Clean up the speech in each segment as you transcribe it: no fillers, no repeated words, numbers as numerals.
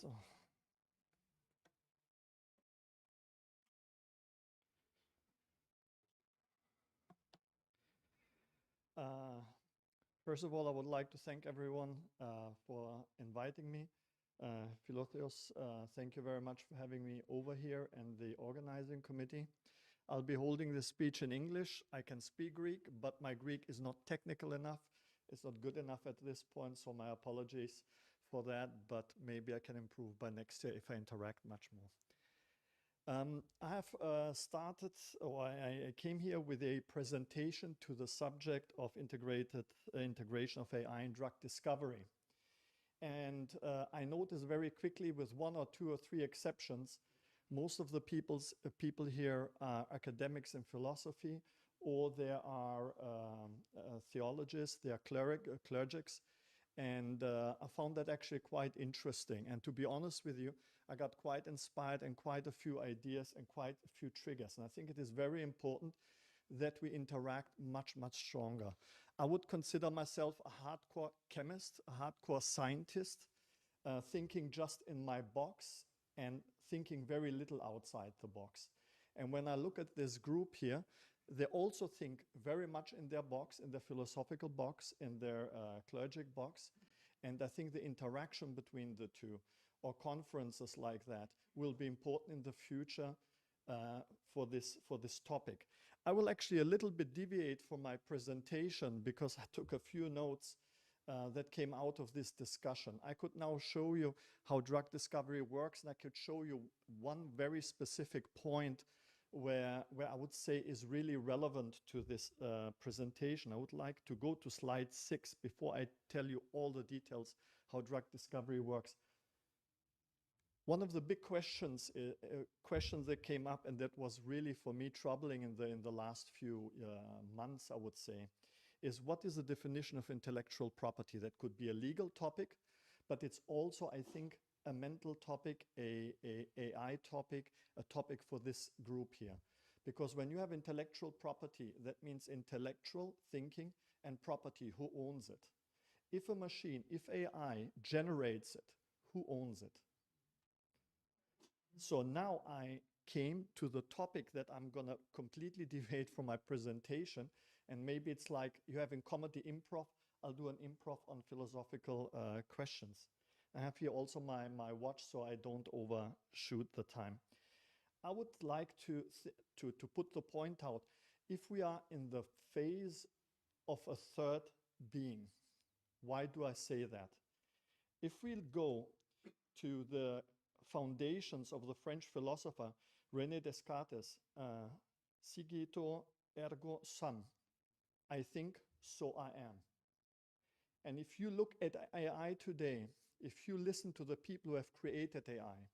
So. First of all, I would like to thank everyone for inviting me. Philotheos, thank you very much for having me over here and the organizing committee. I'll be holding this speech in English. I can speak Greek, but my Greek is not technical enough. It's not good enough at this point, so my apologies for that, but maybe I can improve by next year if I interact much more. I have started, or I came here with a presentation to the subject of integration of AI in drug discovery. And I noticed very quickly, with 1 or 2 or 3 exceptions, most of the people here are academics in philosophy, or there are theologists, they are clerics, and I found that actually quite interesting. And to be honest with you, I got quite inspired and quite a few ideas and quite a few triggers. And I think it is very important that we interact much, much stronger. I would consider myself a hardcore chemist, a hardcore scientist, thinking just in my box and thinking very little outside the box. And when I look at this group here, they also think very much in their box, in their philosophical box, in their clergic box. And I think the interaction between the two, or conferences like that, will be important in the future for this topic. I will actually a little bit deviate from my presentation because I took a few notes that came out of this discussion. I could now show you how drug discovery works, and I could show you one very specific point where I would say is really relevant to this presentation. I would like to go to slide 6 before I tell you all the details how drug discovery works. One of the big questions that came up, and that was really for me troubling in the last few months, I would say, is what is the definition of intellectual property? That could be a legal topic, but it's also, I think, a mental topic, a AI topic, a topic for this group here. Because when you have intellectual property, that means intellectual thinking and property, who owns it? If a machine, if AI generates it, who owns it? So now I came to the topic that I'm gonna completely deviate from my presentation, and maybe it's like you have in comedy improv, I'll do an improv on philosophical questions. I have here also my watch so I don't overshoot the time. I would like to put the point out, if we are in the phase of a third being, why do I say that? If we'll go to the foundations of the French philosopher René Descartes, Cogito ergo sum, I think, so I am. And if you look at AI today, if you listen to the people who have created AI,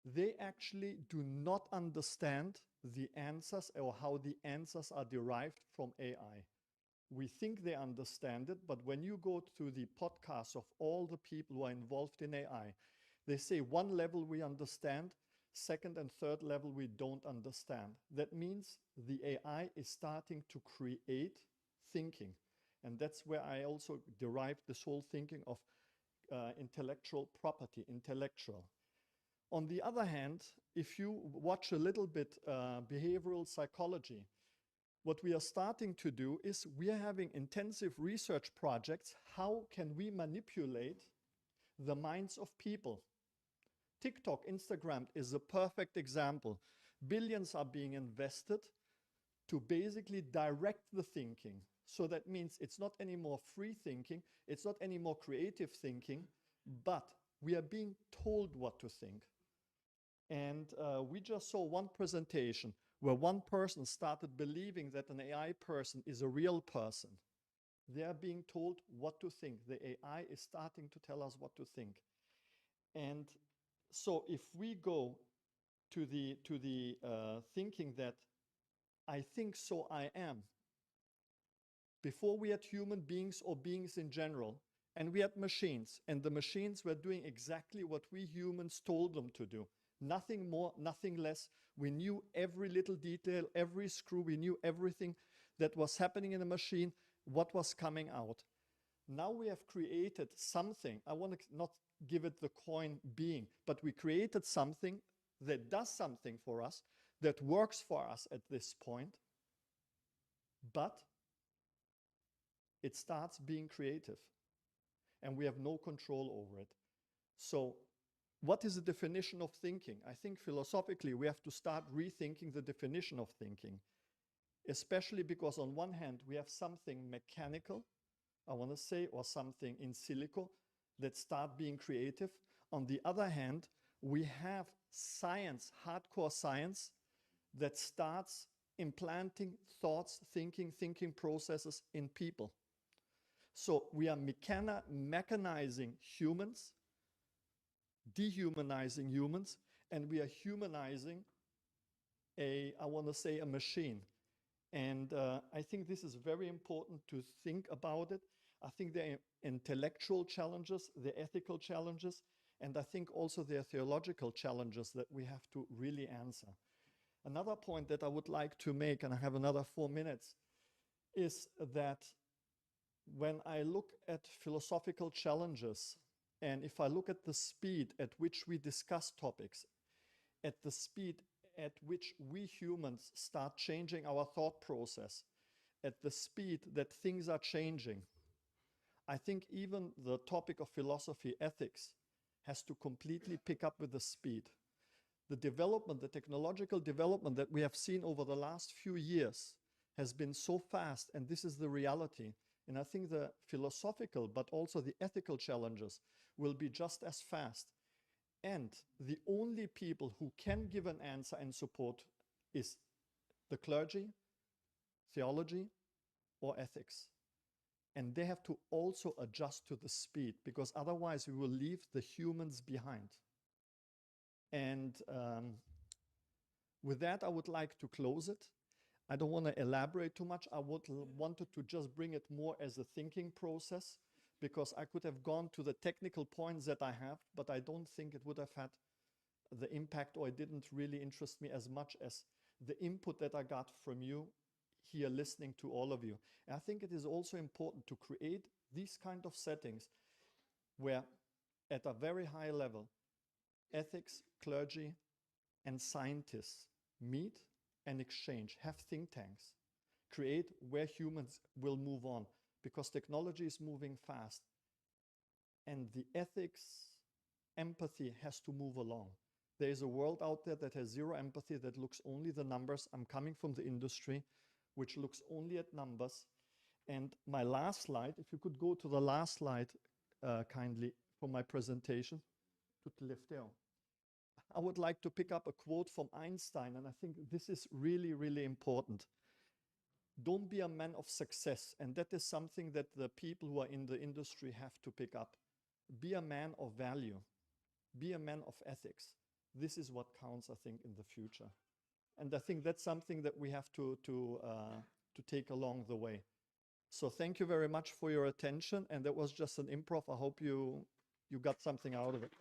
they actually do not understand the answers or how the answers are derived from AI. We think they understand it, but when you go to the podcasts of all the people who are involved in AI, they say 1 level we understand, 2nd and 3rd level we don't understand. That means the AI is starting to create thinking. And that's where I also derived this whole thinking of intellectual property, intellectual. On the other hand, if you watch a little bit behavioral psychology, what we are starting to do is we are having intensive research projects. How can we manipulate the minds of people? TikTok, Instagram is a perfect example. Billions are being invested to basically direct the thinking. So that means it's not anymore free thinking, it's not anymore creative thinking, but we are being told what to think. And we just saw one presentation where one person started believing that an AI person is a real person. They are being told what to think. The AI is starting to tell us what to think. And so if we go to the thinking that I think so I am, before we had human beings or beings in general, and we had machines, and the machines were doing exactly what we humans told them to do. Nothing more, nothing less. We knew every little detail, every screw, we knew everything that was happening in the machine, what was coming out. Now we have created something, I want to not give it the coin being, but we created something that does something for us, that works for us at this point, but it starts being creative and we have no control over it. So what is the definition of thinking? I think philosophically we have to start rethinking the definition of thinking, especially because on one hand we have something mechanical, I want to say, or something in silico that start being creative. On the other hand, we have science, hardcore science, that starts implanting thoughts, thinking processes in people. So we are mechanizing humans, dehumanizing humans, and we are humanizing I want to say, a machine. And I think this is very important to think about it. I think there are intellectual challenges, the ethical challenges, and I think also there are theological challenges that we have to really answer. Another point that I would like to make, and I have another 4 minutes, is that when I look at philosophical challenges, and if I look at the speed at which we discuss topics, at the speed at which we humans start changing our thought process, at the speed that things are changing, I think even the topic of philosophy, ethics, has to completely pick up with the speed. The development, the technological development that we have seen over the last few years has been so fast, and this is the reality. And I think the philosophical, but also the ethical challenges will be just as fast. And the only people who can give an answer and support is the clergy, theology, or ethics. And they have to also adjust to the speed, because otherwise we will leave the humans behind. And with that, I would like to close it. I don't want to elaborate too much. I wanted to just bring it more as a thinking process, because I could have gone to the technical points that I have, but I don't think it would have had the impact, or it didn't really interest me as much as the input that I got from you here listening to all of you. And I think it is also important to create these kind of settings where at a very high level, ethics, clergy, and scientists meet and exchange, have think tanks, create where humans will move on, because technology is moving fast. And the ethics, empathy has to move along. There is a world out there that has zero empathy, that looks only the numbers. I'm coming from the industry, which looks only at numbers. And my last slide, if you could go to the last slide kindly for my presentation. I would like to pick up a quote from Einstein, and I think this is really, really important. Don't be a man of success, and that is something that the people who are in the industry have to pick up. Be a man of value. Be a man of ethics. This is what counts, I think, in the future. And I think that's something that we have to take along the way. So thank you very much for your attention, and that was just an improv. I hope you got something out of it.